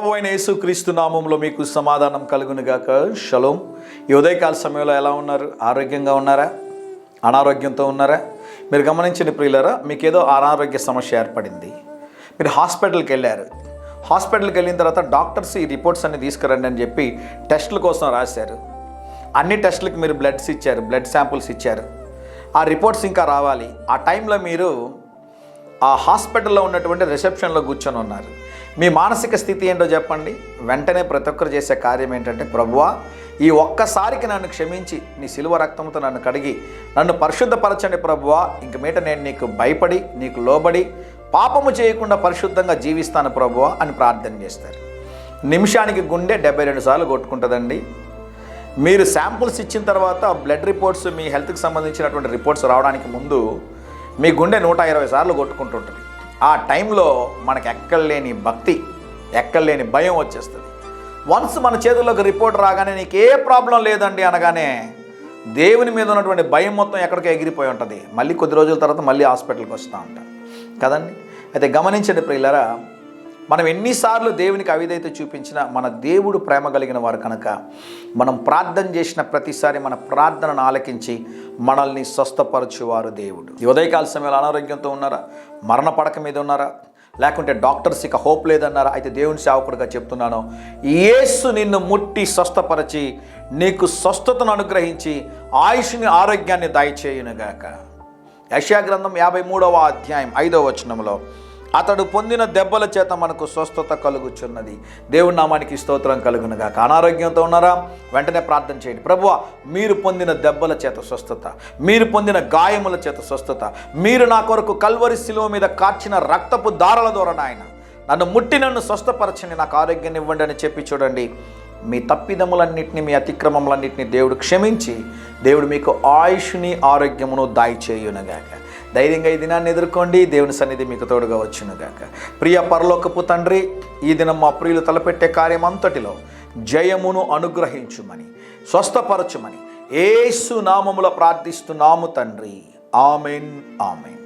ప్రభువైన యేసుక్రీస్తు నామములో మీకు సమాధానం కలుగునుగాక. షలోం. ఈ ఉదయకాల సమయంలో ఎలా ఉన్నారు? ఆరోగ్యంగా ఉన్నారా? అనారోగ్యంతో ఉన్నారా? మీరు గమనించిన ప్రియులారా, మీకు ఏదో అనారోగ్య సమస్య ఏర్పడింది, మీరు హాస్పిటల్కి వెళ్ళారు. హాస్పిటల్కి వెళ్ళిన తర్వాత డాక్టర్స్ ఈ రిపోర్ట్స్ అన్ని తీసుకురండి అని చెప్పి టెస్టుల కోసం రాశారు. అన్ని టెస్టులకి మీరు బ్లడ్ శాంపుల్స్ ఇచ్చారు. ఆ రిపోర్ట్స్ ఇంకా రావాలి. ఆ టైంలో మీరు ఆ హాస్పిటల్లో ఉన్నటువంటి రిసెప్షన్లో కూర్చొని ఉన్నారు. మీ మానసిక స్థితి ఏంటో చెప్పండి. వెంటనే ప్రతి ఒక్కరు చేసే కార్యం ఏంటంటే, ప్రభువా, ఈ ఒక్కసారికి నన్ను క్షమించి నీ శిలువ రక్తంతో నన్ను కడిగి నన్ను పరిశుద్ధపరచండి ప్రభువా. ఇంక మీట నేను నీకు భయపడి నీకు లోబడి పాపము చేయకుండా పరిశుద్ధంగా జీవిస్తాను ప్రభువా అని ప్రార్థన చేస్తారు. నిమిషానికి గుండె 72 సార్లు కొట్టుకుంటుందండి. మీరు శాంపుల్స్ ఇచ్చిన తర్వాత బ్లడ్ రిపోర్ట్స్, మీ హెల్త్కి సంబంధించినటువంటి రిపోర్ట్స్ రావడానికి ముందు మీ గుండె 120 సార్లు కొట్టుకుంటుంటుంది. ఆ టైంలో మనకు ఎక్కడలేని భక్తి, ఎక్కడలేని భయం వచ్చేస్తుంది. వన్స్ మన చేతుల్లోకి రిపోర్ట్ రాగానే నీకు ఏ ప్రాబ్లం లేదండి అనగానే దేవుని మీద ఉన్నటువంటి భయం మొత్తం ఎక్కడికి ఎగిరిపోయి ఉంటుంది. మళ్ళీ కొద్ది రోజుల తర్వాత మళ్ళీ హాస్పిటల్కి వస్తూ ఉంటాం కదండి. అయితే గమనించండి ప్రియులారా, మనం ఎన్నిసార్లు దేవునికి అవిధేయత చూపించినా మన దేవుడు ప్రేమ కలిగిన వారు కనుక మనం ప్రార్థన చేసిన ప్రతిసారి మన ప్రార్థనను ఆలకించి మనల్ని స్వస్థపరచువారు దేవుడు. ఈ ఉదయకాల సమయంలో అనారోగ్యంతో ఉన్నారా? మరణ పడక మీద ఉన్నారా? లేకుంటే డాక్టర్స్ ఇక హోప్ లేదన్నారా? అయితే దేవుని సేవకుడిగా చెప్తున్నాను, యేసు నిన్ను ముట్టి స్వస్థపరచి నీకు స్వస్థతను అనుగ్రహించి ఆయుష్ని, ఆరోగ్యాన్ని దయచేయునుగాక. యెషయా గ్రంథం 53వ అధ్యాయం 5వ వచనంలో, అతడు పొందిన దెబ్బల చేత మనకు స్వస్థత కలుగుచున్నది. దేవుని నామానికి స్తోత్రం కలుగునుగాక. అనారోగ్యంతో ఉన్నారా? వెంటనే ప్రార్థన చేయండి. ప్రభువా, మీరు పొందిన దెబ్బల చేత స్వస్థత, మీరు పొందిన గాయముల చేత స్వస్థత, మీరు నా కొరకు కల్వరి శిలువ మీద కార్చిన రక్తపు దారాల ద్వారా నాయన నన్ను ముట్టి నన్ను స్వస్థపరచండి, నాకు ఆరోగ్యాన్ని ఇవ్వండి అని చెప్పి చూడండి. మీ తప్పిదములన్నింటినీ, మీ అతిక్రమములన్నింటినీ దేవుడు క్షమించి దేవుడు మీకు ఆయుష్ని, ఆరోగ్యమును దాయిచేయునుగాక. ధైర్యంగా ఈ దినాన్ని ఎదుర్కోండి. దేవుని సన్నిధి మీకు తోడుగా వచ్చునుగాక. ప్రియ పరలోకపు తండ్రి, ఈ దినం మా ప్రియులు తలపెట్టే కార్యం అంతటిలో జయమును అనుగ్రహించుమని, స్వస్థపరచుమని యేసు నామములో ప్రార్థిస్తున్నాము తండ్రి. Amen, amen.